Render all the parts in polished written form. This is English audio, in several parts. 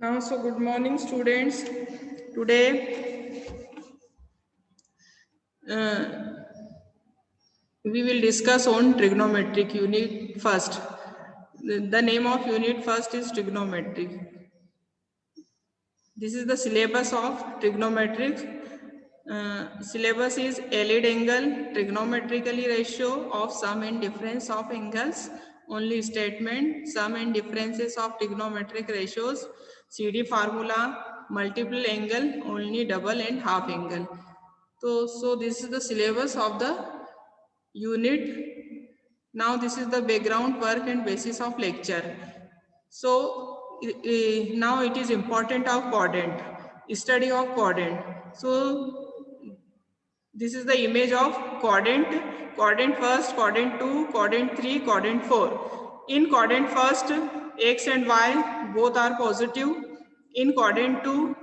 So good morning, students. Today we will discuss on trigonometric unit first. The name of unit first is trigonometry. This is the syllabus of trigonometric. Syllabus is lead angle, trigonometrically ratio of sum and difference of angles, only statement, sum and differences of trigonometric ratios, CD formula, multiple angle, only double and half angle. So this is the syllabus of the unit. Now this is the background work and basis of lecture. So now it is important of quadrant, study of quadrant. So this is the image of quadrant, quadrant first, quadrant 2, quadrant 3, quadrant 4. In quadrant first, x and y both are positive. In quadrant 2,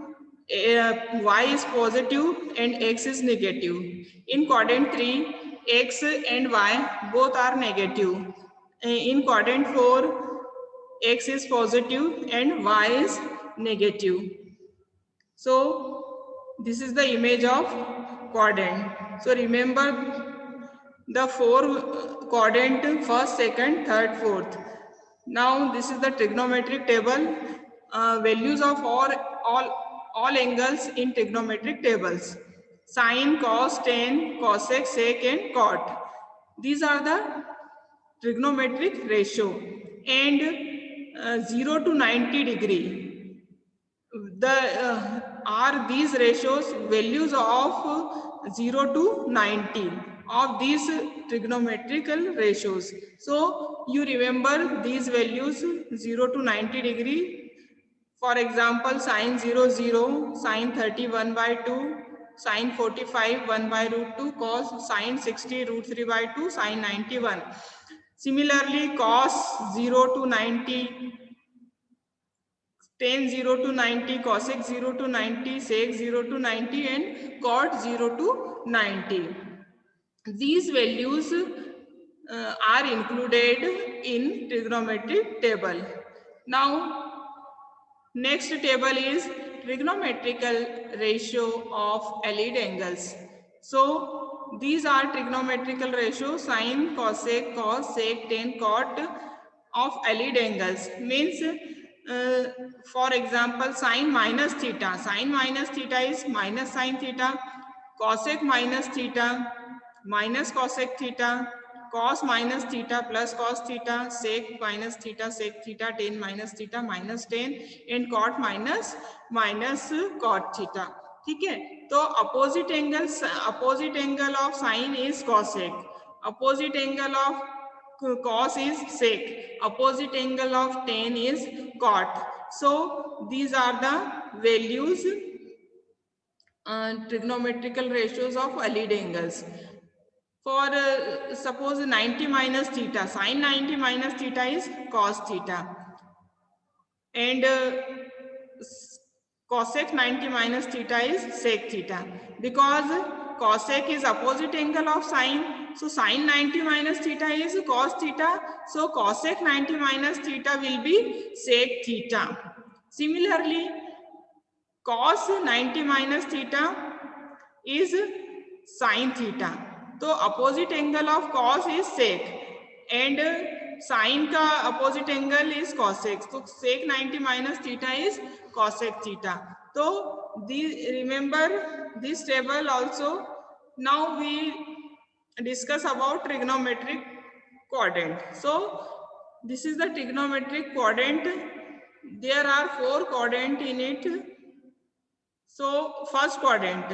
y is positive and x is negative. In quadrant 3, x and y both are negative. In quadrant 4, x is positive and y is negative. So this is the image of quadrant. So remember the four quadrant: first, second, third, fourth. Now this is the trigonometric table. Values of all angles in trigonometric tables: sine, cos, tan, cosec, sec, and cot. These are the trigonometric ratio. And 0 to 90 degree, are these ratios values of 0 to 90 of these trigonometrical ratios. So you remember these values: 0 to 90 degree. For example, sine 0 0, sine 30 1 by 2, sine 45 1 by root 2, cos sine 60 root 3 by 2, sine 91. Similarly, cos 0 to 90, tan 0 to 90, cosec 0 to 90, sec 0 to 90, and cot 0 to 90. These values are included in trigonometric table. Now, next table is trigonometrical ratio of lead angles. So these are trigonometrical ratio: sine, cosec, cos, sec, tan, cot of lead angles. Means, for example, sine minus theta. Sine minus theta is minus sine theta. Cosec minus theta minus cosec theta. Cos minus theta plus cos theta. Sec minus theta sec theta. Tan minus theta minus tan, and cot minus cot theta. ठीक है. तो opposite angle of sine is cosec, opposite angle of cos is sec, opposite angle of tan is cot. So these are the values, trigonometrical ratios of lead angles. For suppose 90 minus theta, sine 90 minus theta is cos theta, and cosec 90 minus theta is sec theta. Because cosec is opposite angle of sine, so sine 90 minus theta is cos theta, so cosec 90 minus theta will be sec theta. Similarly, cos 90 minus theta is sin theta, तो opposite angle of cos is sec, and sin का opposite angle is cosec, so sec 90 minus theta is cosec theta. So remember this table also. Now we discuss about trigonometric quadrant. So this is the trigonometric quadrant. There are 4 quadrant in it. So first quadrant,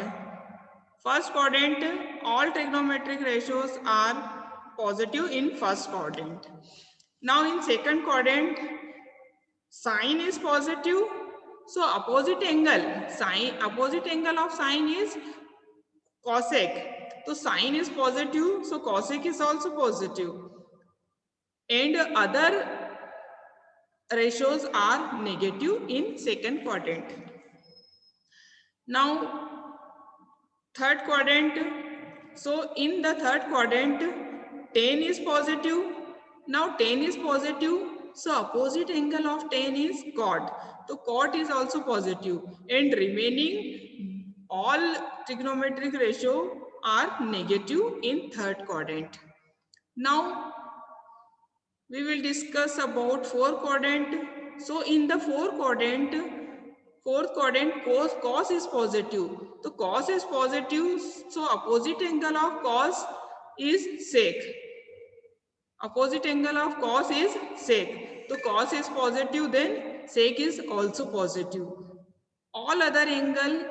all trigonometric ratios are positive in first quadrant. Now in second quadrant, sine is positive, so opposite angle of sine is cosec, so sine is positive, so cosec is also positive, and other ratios are negative in second quadrant. Now third quadrant, so in the third quadrant tan is positive. Now tan is positive, so opposite angle of tan is cot, So cot is also positive, and remaining all trigonometric ratio are negative in third quadrant. Now we will discuss about fourth quadrant. So in the fourth quadrant, cos is positive. So cos is positive, so opposite angle of cos is sec. Opposite angle of cos is sec. So cos is positive, then sec is also positive. All other angle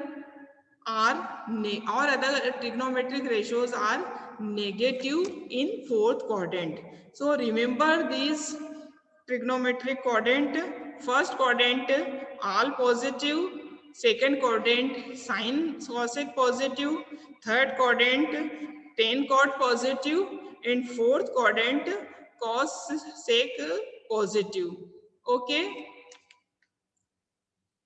are all other trigonometric ratios are negative in fourth quadrant. So remember these trigonometric quadrant. First quadrant all positive, second quadrant sin cosec positive, third quadrant tan cot positive, and fourth quadrant cos sec positive. Okay,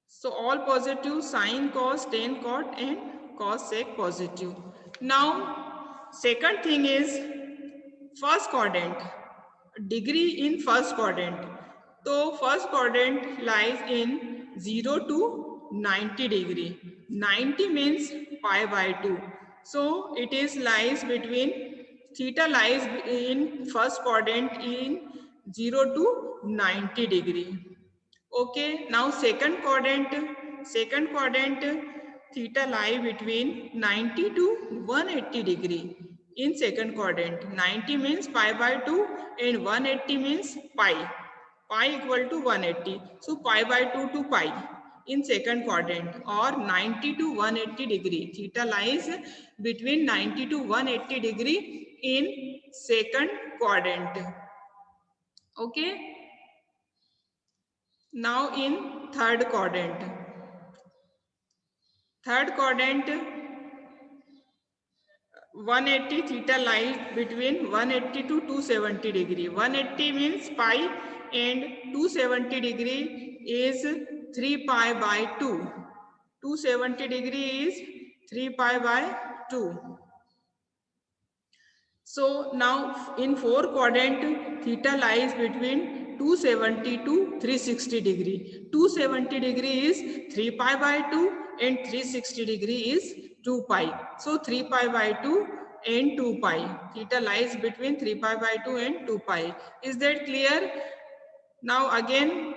so all positive, sin, cos, tan, cot, and cos sec positive. Now, second thing is first quadrant, degree in first quadrant. So first quadrant lies in 0 to 90 degree. 90 means pi by 2. So it is lies between, theta lies in first quadrant in 0 to 90 degree. Okay, now second quadrant, theta lie between 90 to 180 degree. In second quadrant, 90 means pi by 2 and 180 means pi. Pi equal to 180. So pi by 2 to pi in second quadrant, or 90 to 180 degree. Theta lies between 90 to 180 degree in second quadrant. Okay. Now in third quadrant. Third quadrant, 180 theta lies between 180 to 270 degree. 180 means pi and 270 degree is 3 pi by 2. 270 degree is 3 pi by 2. So now in fourth quadrant, theta lies between 270 to 360 degree. 270 degree is 3 pi by 2 and 360 degree is 2 pi. So 3 pi by 2 and 2 pi. Theta lies between 3 pi by 2 and 2 pi. Is that clear? Now again,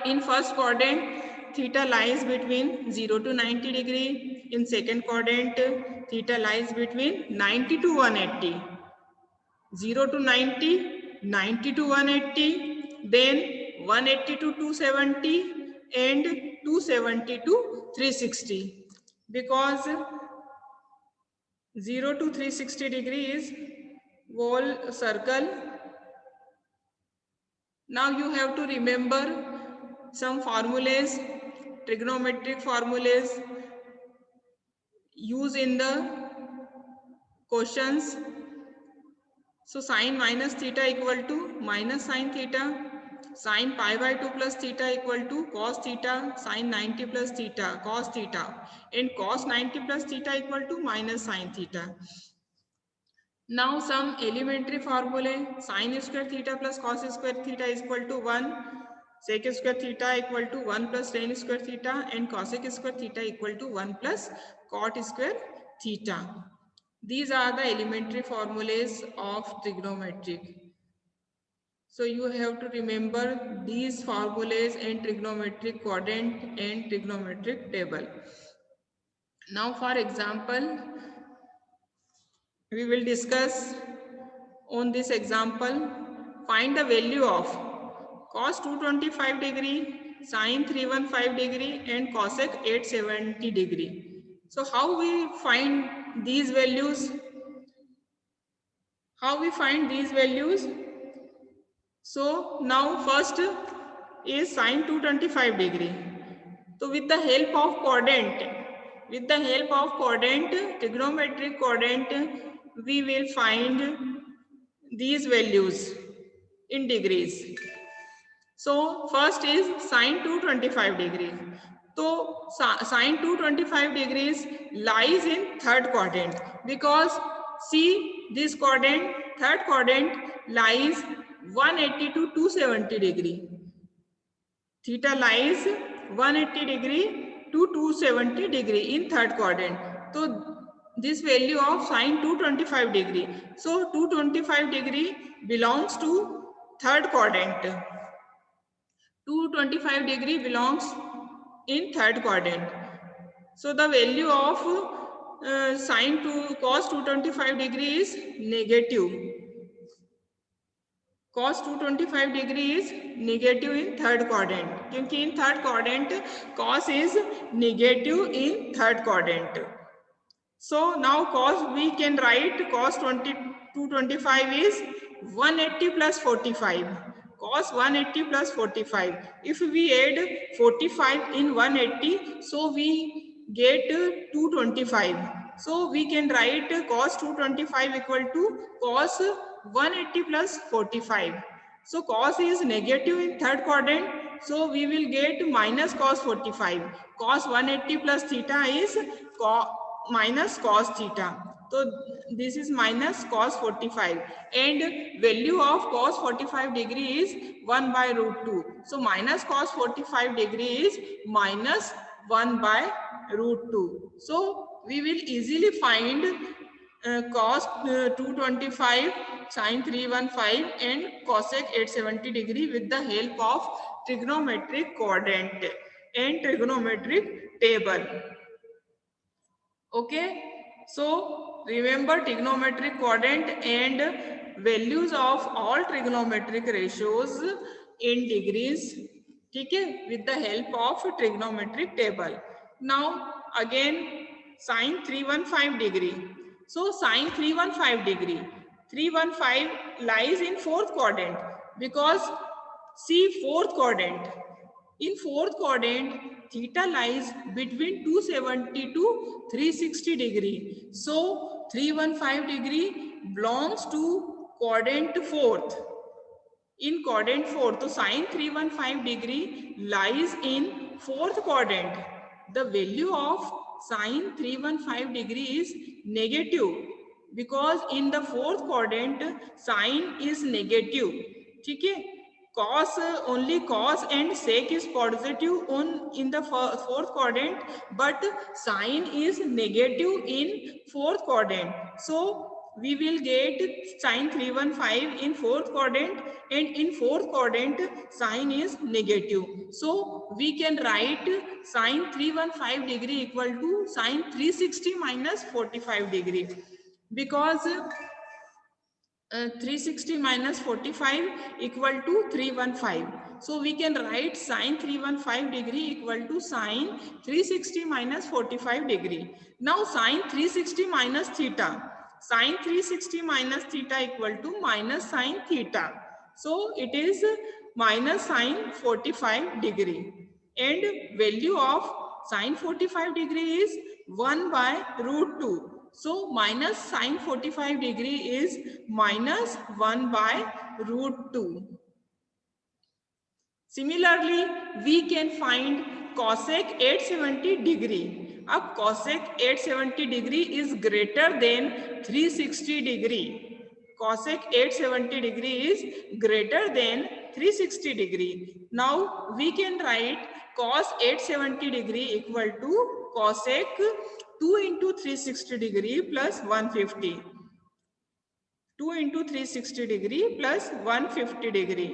in first quadrant, theta lies between 0 to 90 degree. In second quadrant, theta lies between 90 to 180. 0 to 90, 90 to 180, then 180 to 270 and 270 to 360. Because 0 to 360 degree is whole circle. Now you have to remember some formulas, trigonometric formulas used in the questions. So sin minus theta equal to minus sin theta, sin pi by 2 plus theta equal to cos theta, sin 90 plus theta, cos theta, and cos 90 plus theta equal to minus sin theta. Now some elementary formulae, sin square theta plus cos square theta is equal to 1, sec square theta equal to 1 plus tan square theta, and cosec square theta equal to 1 plus cot square theta. These are the elementary formulas of trigonometric. So you have to remember these formulas and trigonometric quadrant and trigonometric table. Now for example, we will discuss on this example, find the value of cos 225 degree, sin 315 degree, and cosec 870 degree. So how we find these values? So now first is sin 225 degree. So with the help of quadrant, trigonometric quadrant, we will find these values in degrees. So first is sin 225 degree. So sin 225 degrees lies in third quadrant, because see this quadrant, third quadrant lies 180 to 270 degree. theta lies 180 degree to 270 degree in third quadrant. So this value of sine 225 degree. So 225 degree belongs to third quadrant. 225 degree belongs in third quadrant. So the value of sine to cos 225 degree is negative. Cos 225 degree is negative in third quadrant, क्योंकि in third quadrant cos is negative in third quadrant. So now cos, we can write cos 225 is 180 plus 45. Cos 180 plus 45. If we add 45 in 180, so we get 225. So we can write cos 225 equal to cos 180 plus 45. So cos is negative in third quadrant. So we will get minus cos 45. Cos 180 plus theta is minus cos theta. So this is minus cos 45, and value of cos 45 degree is 1 by root 2. So minus cos 45 degree is minus 1 by root 2. So we will easily find cos 225, sin 315 and cosec 870 degree with the help of trigonometric quadrant and trigonometric table. Okay, so remember trigonometric quadrant and values of all trigonometric ratios in degrees, okay, with the help of trigonometric table. Now again sin 315 degree. So sin 315 degree, 315 lies in fourth quadrant, because see fourth quadrant. In fourth quadrant, theta lies between 270 to 360 degree. So 315 degree belongs to quadrant fourth. In quadrant fourth, so sin 315 degree lies in fourth quadrant. The value of sin 315 degree is negative, because in the fourth quadrant sin is negative. Okay? Cos, only cos and sec is positive in the fourth quadrant, but sin is negative in fourth quadrant. So we will get sin 315 in fourth quadrant, and in fourth quadrant sin is negative. So we can write sin 315 degree equal to sin 360 minus 45 degree, because 360 minus 45 equal to 315. So we can write sin 315 degree equal to sin 360 minus 45 degree. Now sin 360 minus theta. Sin 360 minus theta equal to minus sin theta. So it is minus sin 45 degree. And value of sin 45 degree is 1 by root 2. So minus sin 45 degree is minus 1 by root 2. Similarly, we can find cosec 870 degree. Now cosec 870 degree is greater than 360 degree. Cosec 870 degree is greater than 360 degree. Now we can write cos 870 degree equal to cosec 2 into 360 degree plus 150. 2 into 360 degree plus 150 degree.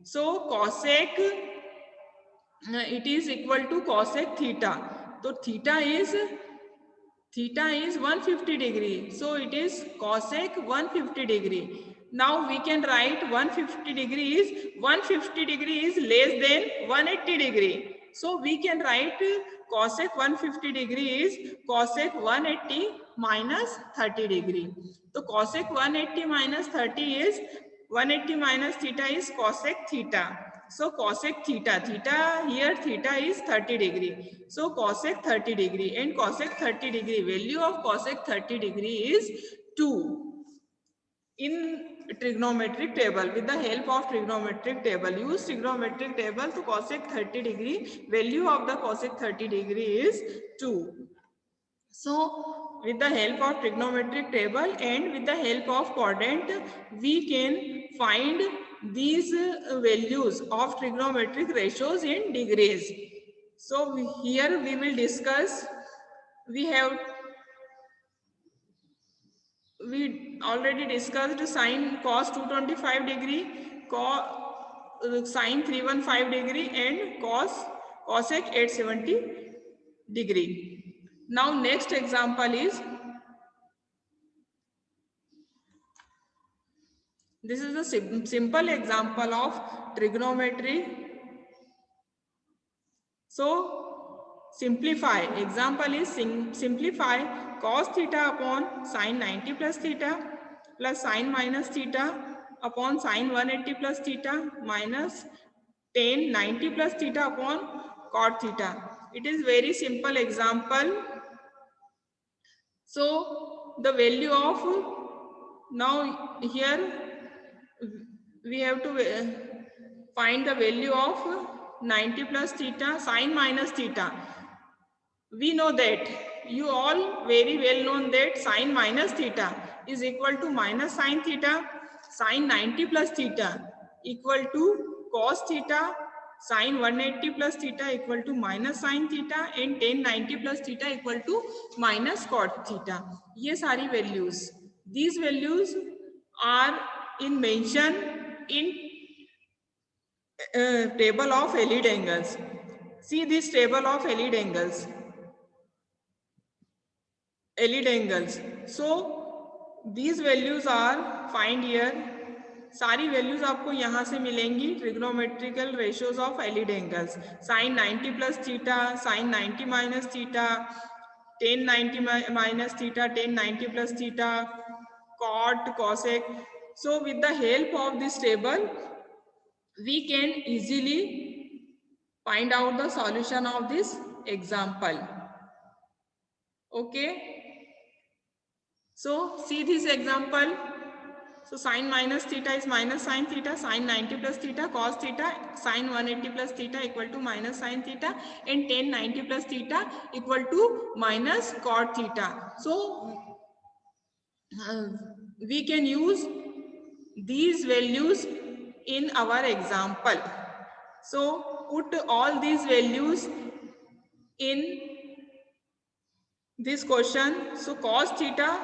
So cosec, it is equal to cosec theta. So theta is 150 degree. So it is cosec 150 degree. Now we can write 150 degree is less than 180 degree. So we can write cosec 150 degree is cosec 180 minus 30 degree. So cosec 180 minus 30 is 180 minus theta is cosec theta. So cosec theta, here theta is 30 degree. So cosec 30 degree, and cosec 30 degree, value of cosec 30 degree is 2. In trigonometric table, with the help of trigonometric table, use trigonometric table, to cosec 30 degree, value of the cosec 30 degree is 2. So with the help of trigonometric table and with the help of quadrant, we can find these values of trigonometric ratios in degrees. So here we will discuss, we already discussed sine cos 225 degree, sine 315 degree and cosec 870 degree. Now next example is, this is a simple example of trigonometry. So simplify, example is simplify cos theta upon sine 90 plus theta plus sine minus theta upon sine 180 plus theta minus tan 90 plus theta upon cot theta. It is very simple example. So the value of, now here we have to find the value of 90 plus theta sine minus theta. We know that, you all very well known that sine minus theta is equal to minus sine theta, sine 90 plus theta equal to cos theta, sine 180 plus theta equal to minus sine theta and tan 90 plus theta equal to minus cot theta. ये सारी values, these values are in mention in table of lead angles. See this table of lead angles. So these values are find here. सारी values आपको यहाँ से मिलेंगी, trigonometrical ratios of allied angles, sine 90 plus theta, sine 90 minus theta, tan 90 minus theta, tan 90 plus theta, cot, cosec. So with the help of this table, we can easily find out the solution of this example. Okay. So see this example. So sine minus theta is minus sine theta, sine 90 plus theta, cos theta, sine 180 plus theta equal to minus sine theta, and tan 90 plus theta equal to minus cot theta. So we can use these values in our example. So put all these values in this question. So cos theta,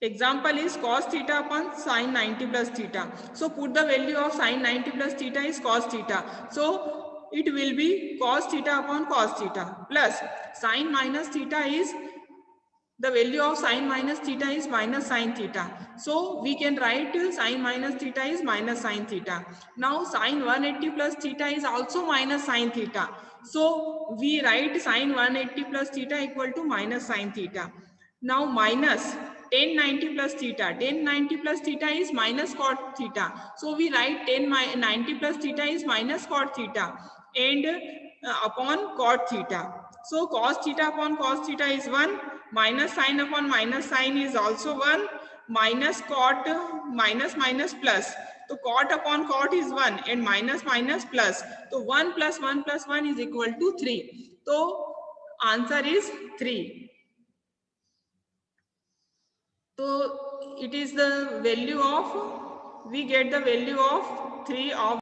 example is cos theta upon sine 90 plus theta. So put the value of sine 90 plus theta is cos theta. So it will be cos theta upon cos theta plus sine minus theta is, the value of sine minus theta is minus sine theta. So we can write sine minus theta is minus sine theta. Now sine 180 plus theta is also minus sine theta. So we write sine 180 plus theta equal to minus sine theta. Now minus tan 90 plus theta. Tan 90 plus theta is minus cot theta. So we write tan 90 plus theta is minus cot theta and upon cot theta. So cos theta upon cos theta is 1. Minus sine upon minus sine is also 1. Minus cot, minus minus plus. So cot upon cot is 1 and minus minus plus. So 1 plus 1 plus 1 is equal to 3. So answer is 3. So it is the value of, we get the value of 3 of